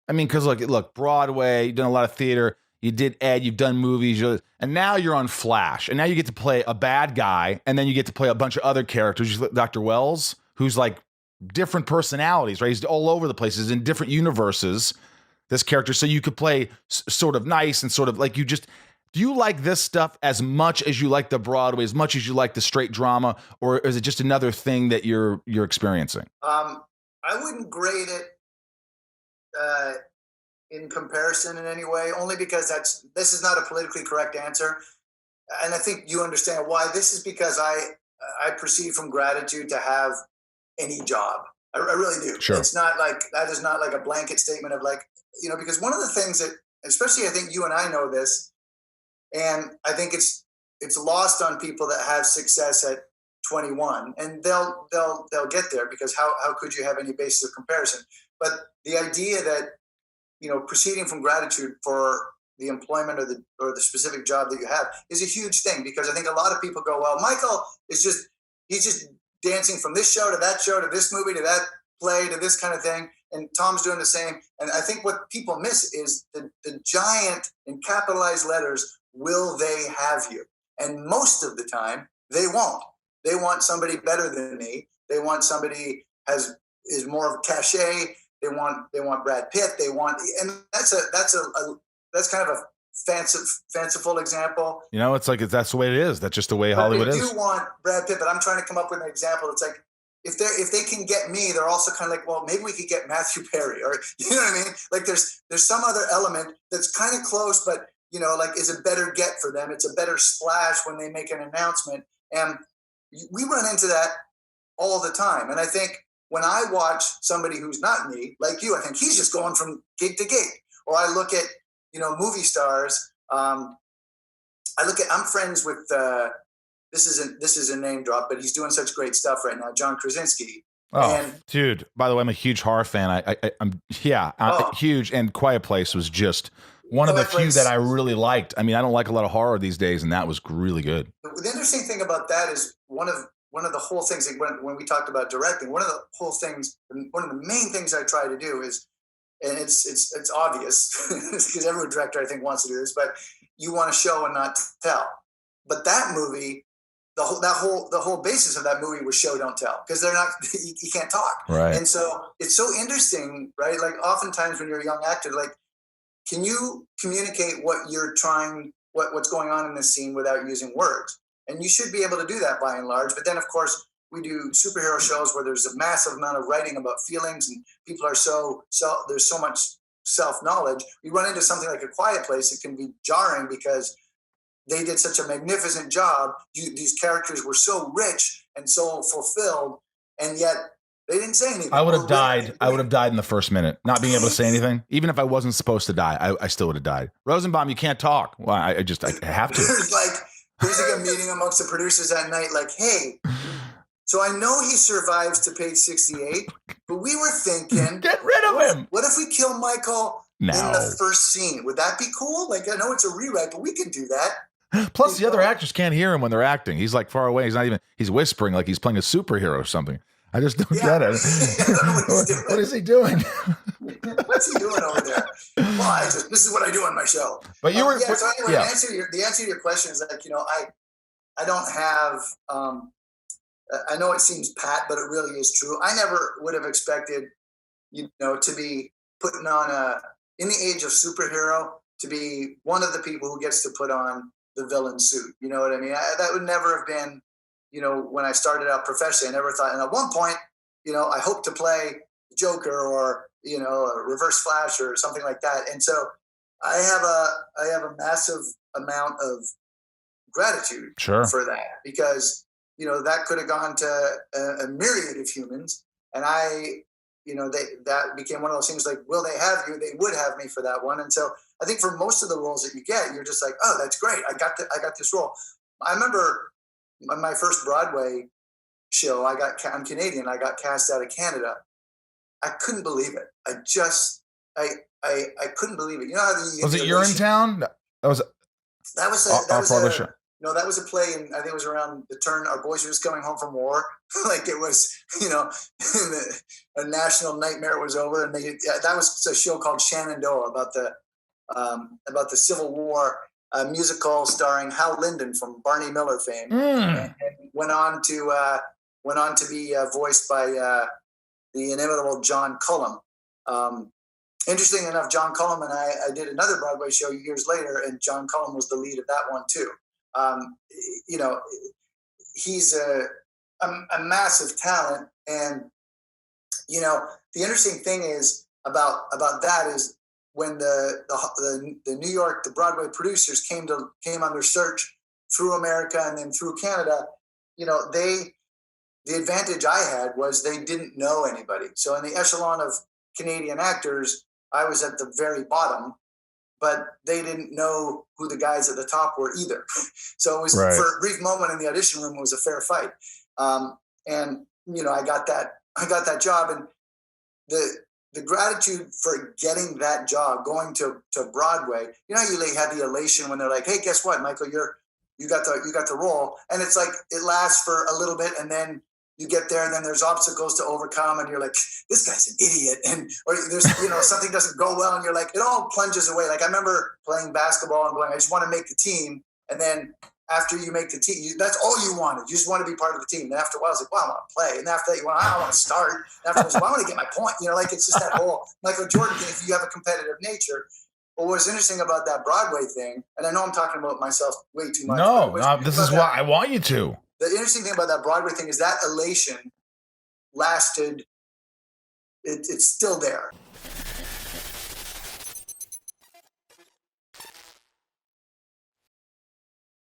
I mean, because look, Broadway, you've done a lot of theater, you did Ed, you've done movies, and now you're on Flash, and now you get to play a bad guy, and then you get to play a bunch of other characters. Dr. Wells, who's like different personalities, right? He's all over the place. He's in different universes, this character, so you could play sort of nice and sort of like you just. Do you like this stuff as much as you like the Broadway, as much as you like the straight drama, or is it just another thing that you're experiencing? I wouldn't grade it in comparison in any way, only because this is not a politically correct answer, and I think you understand why. This is because I proceed from gratitude to have any job. I really do. Sure. It's not like that is not like a blanket statement of like, because one of the things that, especially I think you and I know this, and I think it's lost on people that have success at 21, and they'll get there because how could you have any basis of comparison? But the idea that proceeding from gratitude for the employment or the specific job that you have is a huge thing, because I think a lot of people go, well, Michael is he's just dancing from this show to that show to this movie to that play to this kind of thing, and Tom's doing the same. And I think what people miss is the giant in capitalized letters, will they have you? And most of the time they won't. They want somebody better than me. They want somebody is more of cachet. They want Brad Pitt. And that's kind of a fanciful example. It's like that's the way it is. That's just the way Hollywood is. They do want Brad Pitt, but I'm trying to come up with an example. It's like if they can get me, they're also kind of like, well, maybe we could get Matthew Perry, or you know what I mean? Like there's some other element that's kind of close, but like is a better get for them. It's a better splash when they make an announcement, and we run into that all the time. And I think when I watch somebody who's not me, like you, I think he's just going from gig to gig. Or I look at, movie stars. I'm friends with, this is a name drop, but he's doing such great stuff right now, John Krasinski. Oh, dude, by the way, I'm a huge horror fan. I'm huge. And Quiet Place was just one of the few that I really liked. I mean, I don't like a lot of horror these days, and that was really good. The interesting thing about that is one of the whole things, like when we talked about directing, one of the main things I try to do is, and it's obvious because every director I think wants to do this, but you want to show and not tell. But that movie, the whole basis of that movie was show don't tell, because they're not you can't talk, right? And so it's so interesting, right? Like oftentimes when you're a young actor, like, can you communicate what you're trying, what's going on in this scene without using words? And you should be able to do that by and large. But then, of course, we do superhero shows where there's a massive amount of writing about feelings, and people are there's so much self-knowledge. You run into something like A Quiet Place, it can be jarring because they did such a magnificent job. These characters were so rich and so fulfilled, and yet they didn't say anything. I would have died. I would have died in the first minute, not being able to say anything. Even if I wasn't supposed to die, I still would have died. Rosenbaum, you can't talk. Well, I have to. There's like a meeting amongst the producers that night, like, hey, so I know he survives to page 68, but we were thinking, get rid of him. What if we kill Michael in the first scene? Would that be cool? Like, I know it's a rewrite, but we can do that. Plus, the other actors can't hear him when they're acting. He's like far away. He's whispering like he's playing a superhero or something. I just don't get it. What is he doing? What's he doing over there? Well, this is what I do on my show. But you were, so anyway, the answer to your question is like, I don't have, I know it seems pat, but it really is true. I never would have expected, to be putting on in the age of superhero, to be one of the people who gets to put on the villain suit. You know what I mean? That would never have been, when I started out professionally. I never thought, and at one point, I hope to play Joker or, a Reverse Flash or something like that. And so I have a massive amount of gratitude for that, because, that could have gone to a myriad of humans. And that became one of those things like, will they have you? They would have me for that one. And so I think for most of the roles that you get, you're just like, oh, that's great. I got this role. I remember my first Broadway show, I'm Canadian. I got cast out of Canada. I couldn't believe it. I couldn't believe it. You know how was it Urinetown? That was the show. you know, that was a play, and I think it was around the turn. Our boys were just coming home from war, like it was, you know, a national nightmare was over, and that was a show called Shenandoah about the Civil War, a musical starring Hal Linden from Barney Miller fame, and went on to be voiced by the inimitable John Cullum. Interesting enough, John Cullum and I did another Broadway show years later, and John Cullum was the lead of that one too. You know, he's a massive talent, and you know, the interesting thing is about that is when the New York, the Broadway producers came on their search through America and then through Canada. You know, the advantage I had was they didn't know anybody. So in the echelon of Canadian actors, I was at the very bottom, but they didn't know who the guys at the top were either. So it was, for a brief moment in the audition room, it was a fair fight. And you know, I got that job, and the gratitude for getting that job, going to Broadway. You know, you have the elation when they're like, "Hey, guess what, Michael? You got the role," and it's like it lasts for a little bit, and then you get there, and then there's obstacles to overcome, and you're like, "This guy's an idiot," or there's, you know, something doesn't go well, and you're like, it all plunges away. Like I remember playing basketball and going, "I just want to make the team," and then after you make the team, that's all you wanted. You just want to be part of the team. And after a while, I was like, "Well, I want to play." And after that, I want to start. And after that, I want to get my point. You know, like it's just that whole Michael Jordan thing. If you have a competitive nature. But what's interesting about that Broadway thing, and I know I'm talking about myself way too much. No, this is why I want you to. The interesting thing about that Broadway thing is that elation lasted. It's still there.